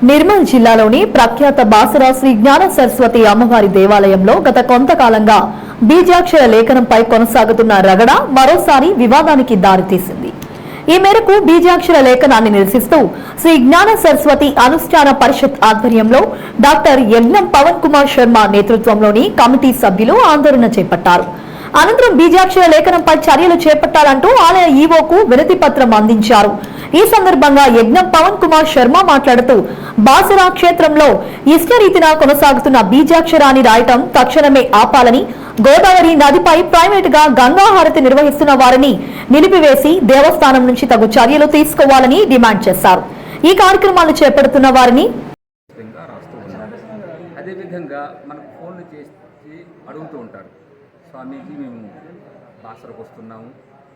నిర్మల్ జిల్లాలోని ప్రఖ్యాత బాసర శ్రీ జ్ఞాన సరస్వతి అమ్మవారి దేవాలయంలో గత కొంతకాలంగా బీజాక్షర లేఖనంపై కొనసాగుతున్న రగడ మరోసారి వివాదానికి దారితీసింది. ఈ మేరకు బీజాక్షర లేఖనాన్ని నిరసిస్తూ శ్రీ జ్ఞాన సరస్వతి అనుష్ఠాన పరిషత్ ఆధ్వర్యంలో డాక్టర్ యజ్ఞం పవన్ కుమార్ శర్మ నేతృత్వంలోని కమిటీ సభ్యులు ఆందోళన చేపట్టారు. అనంతరం బీజాక్షర లేఖనంపై చర్యలు చేపట్టాలంటూ ఆలయ ఈవోకు వినతి పత్రం అందించారు. ఈ సందర్భంగా యజ్ఞం పవన్ కుమార్ శర్మ మాట్లాడుతూ బాసరా క్షేత్రంలో ఇష్టరీతిన కొనసాగుతున్న బీజాక్షరాన్ని రాయటం తక్షణమే ఆపాలని, గోదావరి నదిపై ప్రైవేట్ గా గంగాహారతి నిర్వహిస్తున్న వారిని నిలిపివేసి దేవస్థానం నుంచి తగు చర్యలు తీసుకోవాలని డిమాండ్ చేశారు. ఈ కార్యక్రమాలు చేపడుతున్న వారిని అదేవిధంగా మనకు ఫోన్లు చేసి అడుగుతూ ఉంటారు, స్వామీజీ మేము బాసరకు వస్తున్నాము,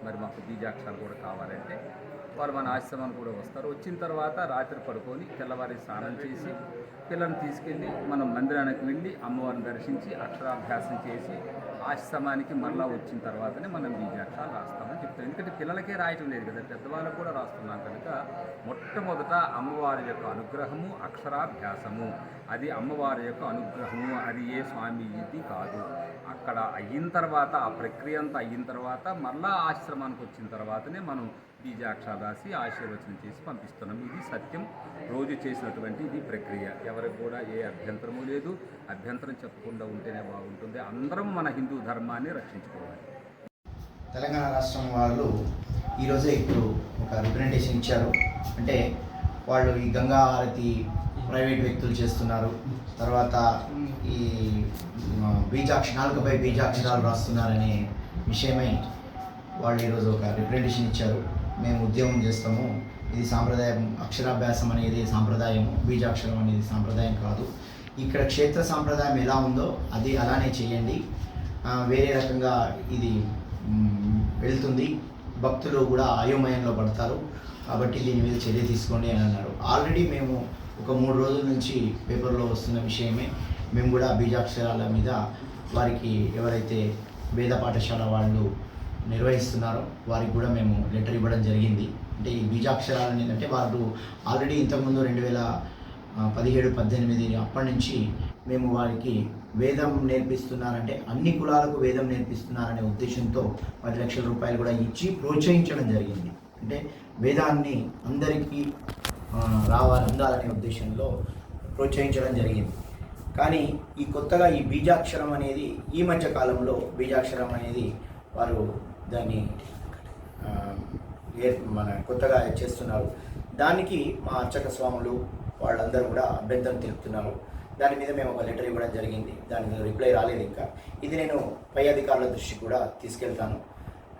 మరి మాకు బీజాక్షరాలు కూడా కావాలంటే వారు మన ఆశ్రమాన్ని కూడా వస్తారు. వచ్చిన తర్వాత రాత్రి పడుకొని తెల్లవారి స్నానం చేసి పిల్లల్ని తీసుకెళ్ళి మనం మందిరానికి వెళ్ళి అమ్మవారిని దర్శించి అక్షరాభ్యాసం చేసి ఆశ్రమానికి మరలా వచ్చిన తర్వాతనే మనం బీజాక్షరాలు రాస్తామని చెప్తాం. ఎందుకంటే పిల్లలకే రాయటం లేదు కదా, పెద్దవాళ్ళకు కూడా రాస్తున్నాం కనుక మొట్టమొదట అమ్మవారి యొక్క అనుగ్రహము అక్షరాభ్యాసము, అది అమ్మవారి యొక్క అనుగ్రహము, అది ఏ స్వామీజీ కాదు. అక్కడ అయిన తర్వాత ఆ ప్రక్రియ అంతా అయిన తర్వాత మరలా ఆశ్రమానికి వచ్చిన తర్వాతనే మనం బీజాక్షరాలు రాసి ఆశీర్వచనం చేసి పంపిస్తున్నాం. ఇది సత్యం, రోజు చేసినటువంటి ఇది ప్రక్రియ. ఎవరికి కూడా ఏ అభ్యంతరము లేదు. అభ్యంతరం చెప్పకుండా ఉంటేనే బాగుంటుంది. అందరం మన హిందూ ధర్మాన్ని రక్షించుకోవాలి. తెలంగాణ రాష్ట్రం వాళ్ళు ఈరోజే ఇప్పుడు ఒక రిప్రజెంటేషన్ ఇచ్చారు. అంటే వాళ్ళు ఈ గంగా హారతి ప్రైవేట్ వ్యక్తులు చేస్తున్నారు, తర్వాత ఈ నాలుకపై బీజాక్షరాలు రాస్తున్నారనే విషయమై వాళ్ళు ఈరోజు ఒక రిప్రజెంటేషన్ ఇచ్చారు. మేము ఉద్యమం చేస్తాము, ఇది సాంప్రదాయం, అక్షరాభ్యాసం అనేది సాంప్రదాయము, బీజాక్షరం అనేది సాంప్రదాయం కాదు. ఇక్కడ క్షేత్ర సాంప్రదాయం ఎలా ఉందో అది అలానే చేయండి, వేరే రకంగా ఇది వెళ్తుంది, భక్తులు కూడా అయోమయంలో పడతారు, కాబట్టి దీని మీద చర్య తీసుకోండి అని అన్నారు. ఆల్రెడీ మేము ఒక 3 రోజుల నుంచి పేపర్లో వస్తున్న విషయమే. మేము కూడా బీజాక్షరాల మీద వారికి ఎవరైతే వేద పాఠశాల వాళ్ళు నిర్వహిస్తున్నారో వారికి కూడా మేము లెటర్ ఇవ్వడం జరిగింది. అంటే ఈ బీజాక్షరాలు ఏంటంటే వాళ్ళు ఆల్రెడీ ఇంతకుముందు 2017-18 అప్పటి నుంచి మేము వారికి వేదం నేర్పిస్తున్నారంటే అన్ని కులాలకు వేదం నేర్పిస్తున్నారనే ఉద్దేశంతో 10 లక్షల రూపాయలు కూడా ఇచ్చి ప్రోత్సహించడం జరిగింది. అంటే వేదాన్ని అందరికీ అందాలనే ఉద్దేశంలో ప్రోత్సహించడం జరిగింది. కానీ ఈ కొత్తగా ఈ బీజాక్షరం అనేది ఈ మధ్య కాలంలో బీజాక్షరం అనేది వారు దాన్ని కొత్తగా చేస్తున్నారు. దానికి మా అర్చక స్వాములు వాళ్ళందరూ కూడా అభ్యంతరం తెలుపుతున్నారు. దాని మీద మేము ఒక లెటర్ ఇవ్వడం జరిగింది. దాని మీద రిప్లై రాలేదు ఇంకా. ఇది నేను పై అధికారుల దృష్టికి కూడా తీసుకెళ్తాను.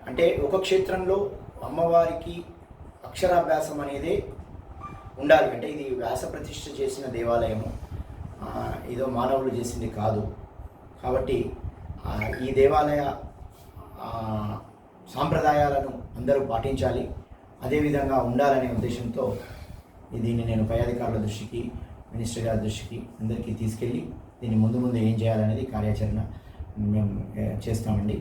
అంటే ఒక క్షేత్రంలో అమ్మవారికి అక్షరాభ్యాసం అనేది ఉండాలి. అంటే ఇది వ్యాస ప్రతిష్ఠ చేసిన దేవాలయము, ఏదో మానవులు చేసింది కాదు. కాబట్టి ఈ దేవాలయ సాంప్రదాయాలను అందరూ పాటించాలి, అదేవిధంగా ఉండాలనే ఉద్దేశంతో దీన్ని నేను పై అధికారుల దృష్టికి, మినిస్టర్ గారి దృష్టికి అందరికీ తీసుకెళ్ళి దీన్ని ముందు ఏం చేయాలనేది కార్యాచరణ మేము చేస్తామండి.